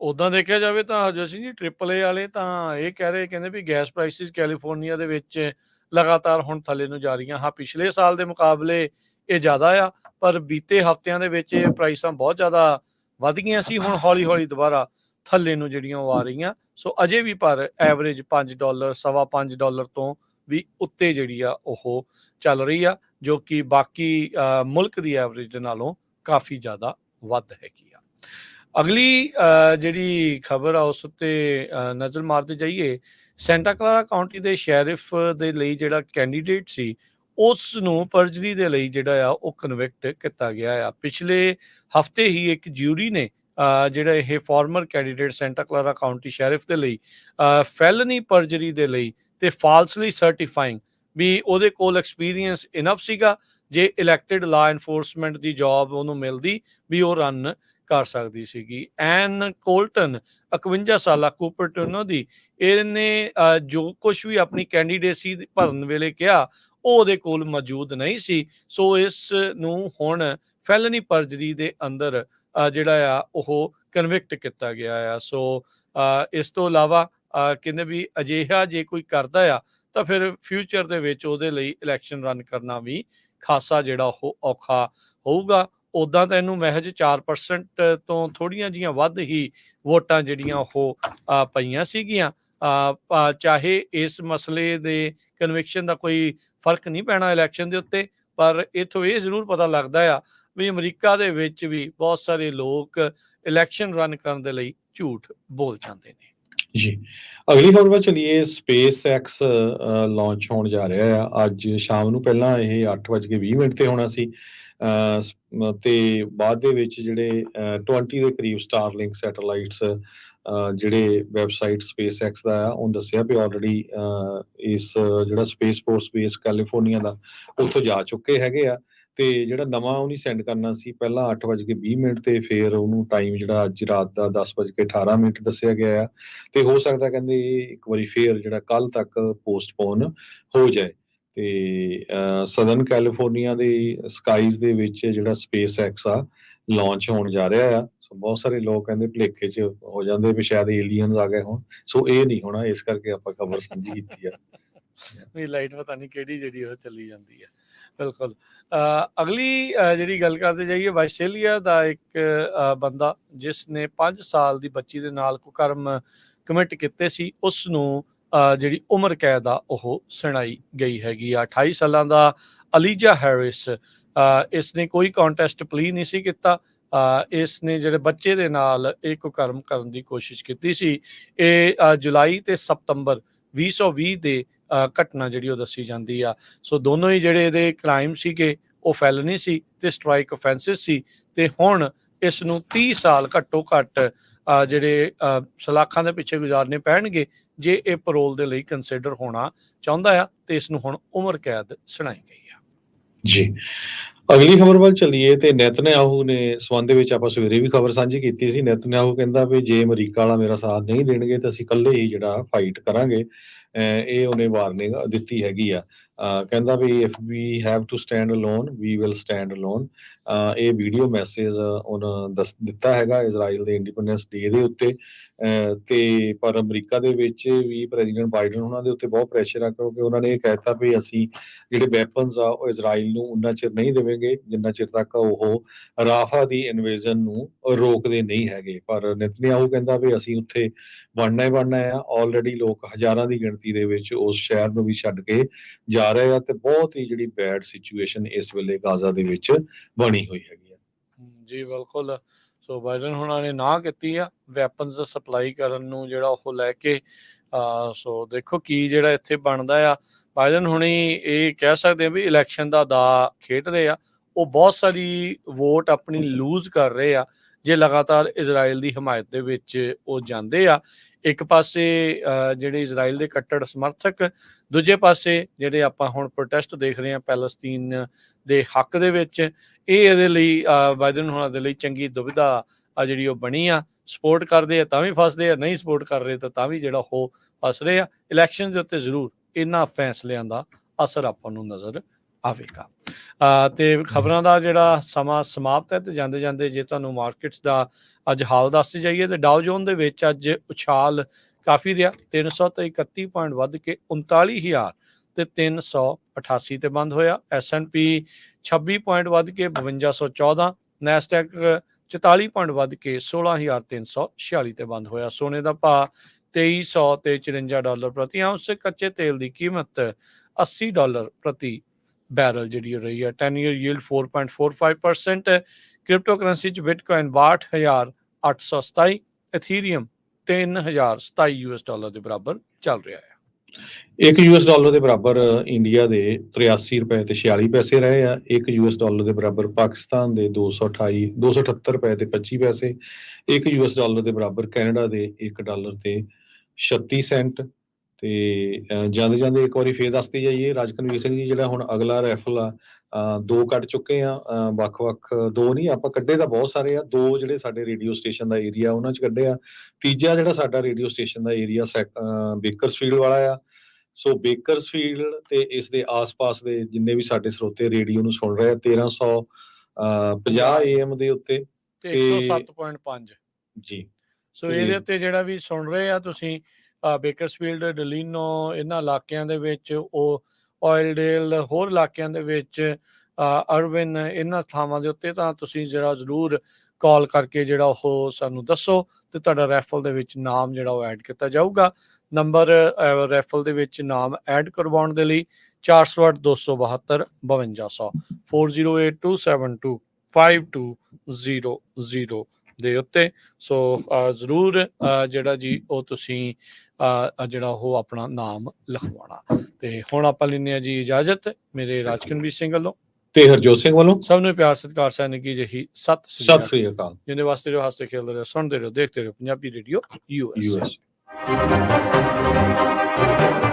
ਉਦਾਂ ਦੇਖਿਆ ਜਾਵੇ ਤਾਂ ਜਸੀ ਜੀ AAA ਵਾਲੇ ਤਾਂ ਇਹ ਕਹਿ ਰਹੇ, ਕਹਿੰਦੇ ਵੀ ਗੈਸ ਪ੍ਰਾਈਸਿਸ ਕੈਲੀਫੋਰਨੀਆ ਦੇ ਵਿੱਚ ਲਗਾਤਾਰ ਹੁਣ ਥੱਲੇ ਨੂੰ ਜਾ ਰਹੀਆਂ। ਹਾਂ, ਪਿਛਲੇ ਸਾਲ ਦੇ ਮੁਕਾਬਲੇ ਇਹ ਜ਼ਿਆਦਾ ਆ, ਪਰ ਬੀਤੇ ਹਫ਼ਤਿਆਂ ਦੇ ਵਿੱਚ ਇਹ ਪ੍ਰਾਈਸਾਂ ਬਹੁਤ ਜ਼ਿਆਦਾ ਵੱਧ ਗਈਆਂ ਸੀ। ਹੁਣ ਹੌਲੀ ਹੌਲੀ ਦੁਬਾਰਾ ਥੱਲੇ ਨੂੰ ਜਿਹੜੀਆਂ ਉਹ ਆ ਰਹੀਆਂ। ਸੋ ਅਜੇ ਵੀ ਪਰ ਐਵਰੇਜ $5 ਸਵਾ $5 ਤੋਂ ਵੀ ਉੱਤੇ ਜਿਹੜੀ ਆ ਉਹ ਚੱਲ ਰਹੀ ਆ, ਜੋ ਕਿ ਬਾਕੀ ਮੁਲਕ ਦੀ ਐਵਰੇਜ ਦੇ ਨਾਲੋਂ ਕਾਫੀ ਜ਼ਿਆਦਾ ਵੱਧ ਹੈਗੀ ਆ। ਅਗਲੀ ਜਿਹੜੀ ਖਬਰ ਆ ਉਸ ਉੱਤੇ ਨਜ਼ਰ ਮਾਰਦੇ ਜਾਈਏ। ਸੈਂਟਾ ਕਲਾਰਾ ਕਾਉਂਟੀ ਦੇ ਸ਼ੈਰਿਫ ਦੇ ਲਈ ਜਿਹੜਾ ਕੈਂਡੀਡੇਟ ਸੀ, ਉਸ ਨੂੰ ਪਰਜਰੀ ਦੇ ਲਈ ਜਿਹੜਾ ਆ ਉਹ ਕਨਵਿਕਟ ਕੀਤਾ ਗਿਆ ਆ। ਪਿਛਲੇ ਹਫ਼ਤੇ ਹੀ ਇੱਕ ਜਿਊਰੀ ਨੇ ਜਿਹੜਾ ਇਹ farmer candidate Santa Clara County sheriff ਦੇ ਲਈ ਫੈਲਨੀ ਪਰਜਰੀ ਦੇ ਲਈ ਤੇ ਫਾਲਸਲੀ ਸਰਟੀਫਾਈਂਗ ਵੀ ਉਹਦੇ ਕੋਲ ਐਕਸਪੀਰੀਅੰਸ ਇਨਫ ਸੀਗਾ, ਜੇ ਇਲੈਕਟਿਡ ਲਾ ਐਨਫੋਰਸਮੈਂਟ ਦੀ ਜੌਬ ਉਹਨੂੰ ਮਿਲਦੀ ਵੀ ਉਹ ਰਨ ਕਰ ਸਕਦੀ ਸੀਗੀ। ਐਨ ਕੋਲਟਨ 51 ਸਾਲਾ ਕੂਪਰਟਨੋ ਦੀ, ਇਹਨੇ ਜੋ ਕੁਝ ਵੀ ਆਪਣੀ ਕੈਂਡੀਡੇਸੀ ਭਰਨ ਵੇਲੇ ਕਿਹਾ ਉਹ ਉਹਦੇ ਕੋਲ ਮੌਜੂਦ ਨਹੀਂ ਸੀ। ਸੋ ਇਸ ਨੂੰ ਹੁਣ ਫੈਲਨੀ ਪਰਜਰੀ ਦੇ ਅੰਦਰ ਜਿਹੜਾ ਆ ਉਹ ਕਨਵਿਕਟ ਕੀਤਾ ਗਿਆ ਆ। ਸੋ ਇਸ ਤੋਂ ਇਲਾਵਾ ਕਹਿੰਦੇ ਵੀ ਅਜਿਹਾ ਜੇ ਕੋਈ ਕਰਦਾ ਆ ਤਾਂ ਫਿਰ ਫਿਊਚਰ ਦੇ ਵਿੱਚ ਉਹਦੇ ਲਈ ਇਲੈਕਸ਼ਨ ਰਨ ਕਰਨਾ ਵੀ ਖਾਸਾ ਜਿਹੜਾ ਉਹ ਔਖਾ ਹੋਊਗਾ। ਉੱਦਾਂ ਤਾਂ ਇਹਨੂੰ ਮਹਿਜ 4% ਤੋਂ ਥੋੜ੍ਹੀਆਂ ਜਿਹੀਆਂ ਵੱਧ ਹੀ ਵੋਟਾਂ ਜਿਹੜੀਆਂ ਉਹ ਪਈਆਂ ਸੀਗੀਆਂ। ਚਾਹੇ ਇਸ ਮਸਲੇ ਦੇ ਕਨਵਿਕਸ਼ਨ ਦਾ ਕੋਈ ਫਰਕ ਨਹੀਂ ਪੈਣਾ ਇਲੈਕਸ਼ਨ ਦੇ ਉੱਤੇ, ਪਰ ਇੱਥੋਂ ਇਹ ਜ਼ਰੂਰ ਪਤਾ ਲੱਗਦਾ ਆ ਵੀ ਅਮਰੀਕਾ ਦੇ ਵਿੱਚ ਵੀ ਬਹੁਤ ਸਾਰੇ ਲੋਕ ਇਲੈਕਸ਼ਨ ਰਨ ਕਰਨ ਦੇ ਲਈ ਝੂਠ ਬੋਲ ਜਾਂਦੇ ਨੇ। ਜੀ, ਅਗਲੀ ਖਬਰ ਵੱਲ ਚਲੀਏ। ਸਪੇਸ ਐਕਸ ਲਾਂਚ ਹੋਣ ਜਾ ਰਿਹਾ ਆ ਅੱਜ ਸ਼ਾਮ ਨੂੰ। ਪਹਿਲਾਂ ਇਹ 8:20 ਤੇ ਹੋਣਾ ਸੀ, ਤੇ ਬਾਅਦ ਦੇ ਵਿੱਚ ਜਿਹੜੇ 20 ਦੇ ਕਰੀਬ ਸਟਾਰਲਿੰਕ ਸੈਟੇਲਾਈਟਸ ਜਿਹੜੇ ਵੈਬਸਾਈਟ SpaceX ਦਾ ਆ ਉਹਨੇ ਦੱਸਿਆ ਵੀ ਆਲਰੇਡੀ ਇਸ ਜਿਹੜਾ ਸਪੇਸ ਫੋਰਸ ਬੇਸ ਕੈਲੀਫੋਰਨੀਆ ਦਾ ਉੱਥੋਂ ਜਾ ਚੁੱਕੇ ਹੈਗੇ ਆ। ਤੇ ਜਿਹੜਾ ਨਵਾਂ ਉਹਨੇ ਸੈਂਡ ਕਰਨਾ ਸੀ ਪਹਿਲਾਂ 8:20 ਤੇ ਫਿਰ ਉਹਨੂੰ ਟਾਈਮ ਜਿਹੜਾ ਅੱਜ ਰਾਤ ਦਾ 10:18 ਦੱਸਿਆ ਗਿਆ ਆ। ਤੇ ਹੋ ਸਕਦਾ ਕਹਿੰਦੇ ਇਹ ਇੱਕ ਵਾਰੀ ਫੇਰ ਜਿਹੜਾ ਕੱਲ ਤੱਕ ਪੋਸਟਪੋਨ ਹੋ ਜਾਏ। ਤੇ ਸਦਰਨ ਕੈਲੀਫੋਰਨੀਆ ਦੇ ਸਕਾਈਜ਼ ਦੇ ਵਿੱਚ ਜਿਹੜਾ SpaceX ਆ ਲਾਂਚ ਹੋਣ ਜਾ ਰਿਹਾ ਆ। ਸੋ ਬਹੁਤ ਸਾਰੇ ਲੋਕ ਕਹਿੰਦੇ ਭੁਲੇਖੇ 'ਚ ਹੋ ਜਾਂਦੇ ਵੀ ਸ਼ਾਇਦ ਏਲੀਅਨਸ ਆ ਗਏ ਹੋਣ। ਸੋ ਇਹ ਨਹੀਂ ਹੋਣਾ, ਇਸ ਕਰਕੇ ਆਪਾਂ ਖਬਰ ਸਾਂਝੀ ਕੀਤੀ ਆ। ਵੀ ਲਾਈਟ ਪਤਾ ਨਹੀਂ ਕਿਹੜੀ ਜਿਹੜੀ ਉਹ ਚੱਲੀ ਜਾਂਦੀ ਹੈ। ਬਿਲਕੁਲ। ਅਗਲੀ ਜਿਹੜੀ ਗੱਲ ਕਰਦੇ ਜਾਈਏ, ਆਸਟ੍ਰੇਲੀਆ ਦਾ ਇੱਕ ਬੰਦਾ ਜਿਸ ਨੇ 5 ਸਾਲ ਦੀ ਬੱਚੀ ਦੇ ਨਾਲ ਕੁਕਰਮ ਕਮਿਟ ਕੀਤੇ ਸੀ, ਉਸ ਨੂੰ ਜਿਹੜੀ ਉਮਰ ਕੈਦ ਆ ਉਹ ਸੁਣਾਈ ਗਈ ਹੈਗੀ ਆ। 28 ਸਾਲਾਂ ਦਾ ਅਲੀਜਾ ਹੈਰਿਸ, ਇਸ ਨੇ ਕੋਈ ਕੰਟੈਸਟ ਪਲੀ ਨਹੀਂ ਸੀ ਕੀਤਾ। ਇਸ ਨੇ ਜਿਹੜੇ ਬੱਚੇ ਦੇ ਨਾਲ ਇਹ ਕੁਕਰਮ ਕਰਨ ਦੀ ਕੋਸ਼ਿਸ਼ ਕੀਤੀ ਸੀ। ਇਹ ਜੁਲਾਈ ਤੇ ਸਤੰਬਰ 2020 ਦੇ ਘਟਨਾ ਜਿਹੜੀ ਉਹ ਦੱਸੀ ਜਾਂਦੀ ਆ। ਸੋ ਦੋਨੋਂ ਹੀ ਜਿਹੜੇ ਇਹਦੇ ਕ੍ਰਾਈਮ ਸੀਗੇ ਉਹ ਫੈਲਨੀ ਸੀ ਤੇ ਸਟ੍ਰਾਈਕ ਅਫੈਂਸਿਸ ਸੀ। ਤੇ ਹੁਣ ਇਸ ਨੂੰ 30 ਸਾਲ ਘੱਟੋ ਘੱਟ ਜਿਹੜੇ ਸਲਾਖਾਂ ਦੇ ਪਿੱਛੇ ਗੁਜ਼ਾਰਨੇ ਪੈਣਗੇ ਜੇ ਇਹ ਪਰੋਲ ਦੇ ਲਈ ਕੰਸੀਡਰ ਹੋਣਾ ਚਾਹੁੰਦਾ ਆ। ਤੇ ਇਸ ਨੂੰ ਹੁਣ ਉਮਰ ਕੈਦ ਸੁਣਾਈ ਗਈ ਆ। ਜੀ, ਅਗਲੀ ਖਬਰ ਵੱਲ ਚੱਲੀਏ ਤੇ ਨੇਤਨਯਾਹੂ ਨੇ ਸੰਬੰਧ ਦੇ ਵਿੱਚ ਆਪਾਂ ਸਵੇਰੇ ਵੀ ਖਬਰ ਸਾਂਝੀ ਕੀਤੀ ਸੀ। ਨੇਤਨਯਾਹੂ ਕਹਿੰਦਾ ਵੀ ਜੇ ਅਮਰੀਕਾ ਵਾਲਾ ਮੇਰਾ ਸਾਥ ਨਹੀਂ ਦੇਣਗੇ ਤਾਂ ਅਸੀਂ ਇਕੱਲੇ ਹੀ ਜਿਹੜਾ ਫਾਈਟ ਕਰਾਂਗੇ। ਇਹ ਉਹਨੇ ਵਾਰਨਿੰਗ ਦਿੱਤੀ ਹੈਗੀ ਆ। ਕਹਿੰਦਾ ਵੀ if we have to stand alone we will stand alone. ਇਹ ਵੀਡੀਓ ਮੈਸੇਜ ਉਹਨਾਂ ਦਿੱਤਾ ਹੈਗਾ ਇਜ਼ਰਾਈਲ ਦੇ ਇੰਡੀਪੈਂਡੈਂਸ ਡੇ ਦੇ ਉੱਤੇ। ਤੇ ਪਰ ਅਮਰੀਕਾ ਦੇ ਵਿੱਚ ਵੀ ਪ੍ਰੈਜ਼ੀਡੈਂਟ ਬਾਈਡਨ ਉਹਨਾਂ ਦੇ ਉੱਤੇ ਬਹੁਤ ਪ੍ਰੈਸ਼ਰ ਆ, ਕਿਉਂਕਿ ਉਹਨਾਂ ਨੇ ਇਹ ਕਹਿਤਾ ਵੀ ਅਸੀਂ ਜਿਹੜੇ ਵੈਪਨਸ ਆ ਉਹ ਇਜ਼ਰਾਈਲ ਨੂੰ ਉਨਾ ਚਿਰ ਨਹੀਂ ਦੇਵਾਂਗੇ ਜਿੰਨਾ ਚਿਰ ਤੱਕ ਉਹ ਰਾਫਾ ਦੀ ਇਨਵੇਜ਼ਨ ਨੂੰ ਰੋਕਦੇ ਨਹੀਂ ਹੈਗੇ। ਪਰ ਨੇਤਨਯਾਹੂ ਕਹਿੰਦਾ ਵੀ ਅਸੀਂ ਉੱਥੇ ਬਣਨਾ ਹੀ ਬਣਨਾ ਆ। ਆਲਰੇਡੀ ਲੋਕ ਹਜ਼ਾਰਾਂ ਦੀ ਗਿਣਤੀ ਦੇ ਵਿੱਚ ਉਸ ਸ਼ਹਿਰ ਨੂੰ ਵੀ ਛੱਡ ਕੇ ਜਾ ਰਹੇ ਆ ਤੇ ਬਹੁਤ ਹੀ ਜਿਹੜੀ ਬੈਡ ਸਿਚੁਏਸ਼ਨ ਇਸ ਵੇਲੇ ਗਾਜ਼ਾ ਦੇ ਵਿੱਚ ਬਣੀ ਹੋਈ ਹੈਗੀ ਆ। ਜੀ ਬਿਲਕੁਲ। ਸੋ ਬਾਈਡਨ ਹੁਣਾਂ ਨੇ ਨਾ ਕੀਤੀ ਆ ਵੈਪਨਸ ਸਪਲਾਈ ਕਰਨ ਨੂੰ ਜਿਹੜਾ ਉਹ ਲੈ ਕੇ। ਸੋ ਦੇਖੋ ਕੀ ਜਿਹੜਾ ਇੱਥੇ ਬਣਦਾ ਆ। ਬਾਈਡਨ ਹੁਣੀ ਇਹ ਕਹਿ ਸਕਦੇ ਆ ਵੀ ਇਲੈਕਸ਼ਨ ਦਾ ਖੇਡ ਰਹੇ ਆ। ਉਹ ਬਹੁਤ ਸਾਰੀ ਵੋਟ ਆਪਣੀ ਲੂਜ਼ ਕਰ ਰਹੇ ਆ ਜੇ ਲਗਾਤਾਰ ਇਜ਼ਰਾਈਲ ਦੀ ਹਮਾਇਤ ਦੇ ਵਿੱਚ ਉਹ ਜਾਂਦੇ ਆ। ਇੱਕ ਪਾਸੇ ਜਿਹੜੇ ਇਜ਼ਰਾਈਲ ਦੇ ਕੱਟੜ ਸਮਰਥਕ, ਦੂਜੇ ਪਾਸੇ ਜਿਹੜੇ ਆਪਾਂ ਹੁਣ ਪ੍ਰੋਟੈਸਟ ਦੇਖ ਰਹੇ ਹਾਂ ਪੈਲਸਤੀਨ ਦੇ ਹੱਕ ਦੇ ਵਿੱਚ। ਇਹ ਇਹਦੇ ਲਈ ਬਾਈਡਨ ਹੋਣਾ ਦੇ ਲਈ ਚੰਗੀ ਦੁਵਿਧਾ ਜਿਹੜੀ ਉਹ ਬਣੀ ਆ। ਸਪੋਰਟ ਕਰਦੇ ਆ ਤਾਂ ਵੀ ਫਸਦੇ ਆ, ਨਹੀਂ ਸਪੋਰਟ ਕਰ ਰਹੇ ਤਾਂ ਵੀ ਜਿਹੜਾ ਉਹ ਫਸ ਰਹੇ ਆ। ਇਲੈਕਸ਼ਨ ਦੇ ਉੱਤੇ ਜ਼ਰੂਰ ਇਹਨਾਂ ਫੈਸਲਿਆਂ ਦਾ ਅਸਰ ਆਪਾਂ ਨੂੰ ਨਜ਼ਰ ਆਵੇਗਾ। ਤੇ ਖਬਰਾਂ ਦਾ ਜਿਹੜਾ ਸਮਾਂ ਸਮਾਪਤ ਹੈ ਤੇ ਜਾਂਦੇ ਜਾਂਦੇ ਜੇ ਤੁਹਾਨੂੰ ਮਾਰਕੀਟਸ ਦਾ ਅੱਜ ਹਾਲ ਦੱਸਦੇ ਜਾਈਏ ਤੇ ਡਾਓ ਜੋਨ ਦੇ ਵਿੱਚ ਅੱਜ ਉਛਾਲ ਕਾਫੀ ਰਿਹਾ। 331 ਪੁਆਇੰਟ ਵੱਧ ਕੇ 39,000 ਤੇ 388 ਤੇ ਬੰਦ ਹੋਇਆ। S&P 26 ਪੁਆਇੰਟ ਵੱਧ ਕੇ 5214, ਨੈਸਡੈਕ 44 ਪੁਆਇੰਟ ਵੱਧ ਕੇ 16,346 ਤੇ ਬੰਦ ਹੋਇਆ। ਸੋਨੇ ਦਾ ਭਾਅ $2354 ਪ੍ਰਤੀ ਆਉਂਸ। ਕੱਚੇ ਤੇਲ ਦੀ ਕੀਮਤ $80 ਪ੍ਰਤੀ ਬੈਰਲ ਜਿਹੜੀ ਰਹੀ ਹੈ। 10 ਈਅਰ ਯੀਲਡ 4.45%। ਕ੍ਰਿਪਟੋ ਕਰੰਸੀ 'ਚ ਬਿਟਕੋਇਨ 62,827, ਇਥੀਰੀਅਮ $3,027 ਦੇ ਬਰਾਬਰ ਚੱਲ ਰਿਹਾ ਹੈ। $1 ਦੇ ਬਰਾਬਰ ਇੰਡੀਆ ਦੇ $83 ਤੇ 46 ਪੈਸੇ ਰਹੇ ਆ। $1 ਦੇ ਬਰਾਬਰ ਪਾਕਿਸਤਾਨ ਦੇ 278 ਤੇ 25 ਪੈਸੇ। $1 ਦੇ ਬਰਾਬਰ ਕੈਨੇਡਾ ਦੇ $1 ਤੇ 36 ਸੈਂਟ। ਤੇ ਜਾਂਦੇ ਜਾਂਦੇ ਇੱਕ ਵਾਰੀ ਫੇਰ ਦੱਸਦੀ ਜਾਈਏ ਰਾਜਕਨਵੀਰ ਸਿੰਘ ਜੀ ਜਿਹੜਾ ਹੁਣ ਅਗਲਾ ਰੈਫਲ ਆ, 2 ਕੱਢ ਚੁੱਕੇ ਆ। ਵੱਖ-ਵੱਖ 2 ਨਹੀਂ ਆਪਾਂ ਕੱਢੇ ਤਾਂ ਬਹੁਤ ਸਾਰੇ ਆ। 2 ਜਿਹੜੇ ਸਾਡੇ ਰੇਡੀਓ ਸਟੇਸ਼ਨ ਦਾ ਏਰੀਆ ਉਹਨਾਂ 'ਚ ਕੱਢੇ ਆ। ਤੀਜਾ ਜਿਹੜਾ ਸਾਡਾ ਰੇਡੀਓ ਸਟੇਸ਼ਨ ਦਾ ਏਰੀਆ ਬੇਕਰਸਫੀਲਡ ਵਾਲਾ ਆ। ਸੋ ਬੇਕਰਸਫੀਲਡ ਤੇ ਇਸ ਦੇ ਆਸ-ਪਾਸ ਦੇ ਜਿੰਨੇ ਵੀ ਸਾਡੇ ਸਰੋਤੇ ਰੇਡੀਓ ਨੂੰ ਸੁਣ ਰਹੇ ਆ 1350 AM ਦੇ ਉੱਤੇ ਤੇ 107.5 ਜੀ। ਸੋ ਇਹਦੇ ਉੱਤੇ ਜਿਹੜਾ ਵੀ ਸੁਣ ਰਹੇ ਆ ਤੁਸੀਂ ਬੇਕਰਸਫੀਲਡ, ਡਲੀਨੋ, ਇਹਨਾਂ ਇਲਾਕਿਆਂ ਦੇ ਵਿੱਚ, ਉਹ ਆਇਲਡੇਲ, ਹੋਰ ਇਲਾਕਿਆਂ ਦੇ ਵਿੱਚ, ਅਰਵਿਨ, ਇਹਨਾਂ ਥਾਵਾਂ ਦੇ ਉੱਤੇ ਤਾਂ ਤੁਸੀਂ ਜਿਹੜਾ ਜ਼ਰੂਰ ਕਾਲ ਕਰਕੇ ਜਿਹੜਾ ਉਹ ਸਾਨੂੰ ਦੱਸੋ ਤੇ ਤੁਹਾਡਾ ਰੈਫਲ ਦੇ ਵਿੱਚ ਨਾਮ ਜਿਹੜਾ ਉਹ ਐਡ ਕੀਤਾ ਜਾਊਗਾ। ਨੰਬਰ ਰੈਫਲ ਦੇ ਵਿੱਚ ਨਾਮ ਐਡ ਕਰਵਾਉਣ ਦੇ ਲਈ 408-272 5200 4082725200 ਦੇ ਉੱਤੇ। ਸੋ ਜ਼ਰੂਰ ਜਿਹੜਾ ਜੀ ਉਹ ਤੁਸੀਂ ਜਿਹੜਾ ਉਹ ਆਪਣਾ ਨਾਮ ਲਿਖਵਾਉਣਾ। ਤੇ ਹੁਣ ਆਪਾਂ ਲੈਂਦੇ ਹਾਂ ਜੀ ਇਜਾਜ਼ਤ ਮੇਰੇ ਰਾਜਕਨਵੀਰ ਸਿੰਘ ਵੱਲੋਂ ਤੇ ਹਰਜੋਤ ਸਿੰਘ ਵੱਲੋਂ ਸਭ ਨੂੰ ਪਿਆਰ ਸਤਿਕਾਰ ਸੈਨਿਕੀ ਜਿਹੀ ਸਤਿ ਸ੍ਰੀ ਸਤਿ ਅਕਾਲ। ਸ੍ਰੀ ਅਕਾਲ। ਜਿਹਦੇ ਵਾਸਤੇ ਰਹੋ, ਹੱਸਦੇ ਖੇਡਦੇ ਰਹੋ, ਸੁਣਦੇ ਰਹੋ, ਦੇਖਦੇ ਰਹੋ ਪੰਜਾਬੀ ਰੇਡੀਓ USA। US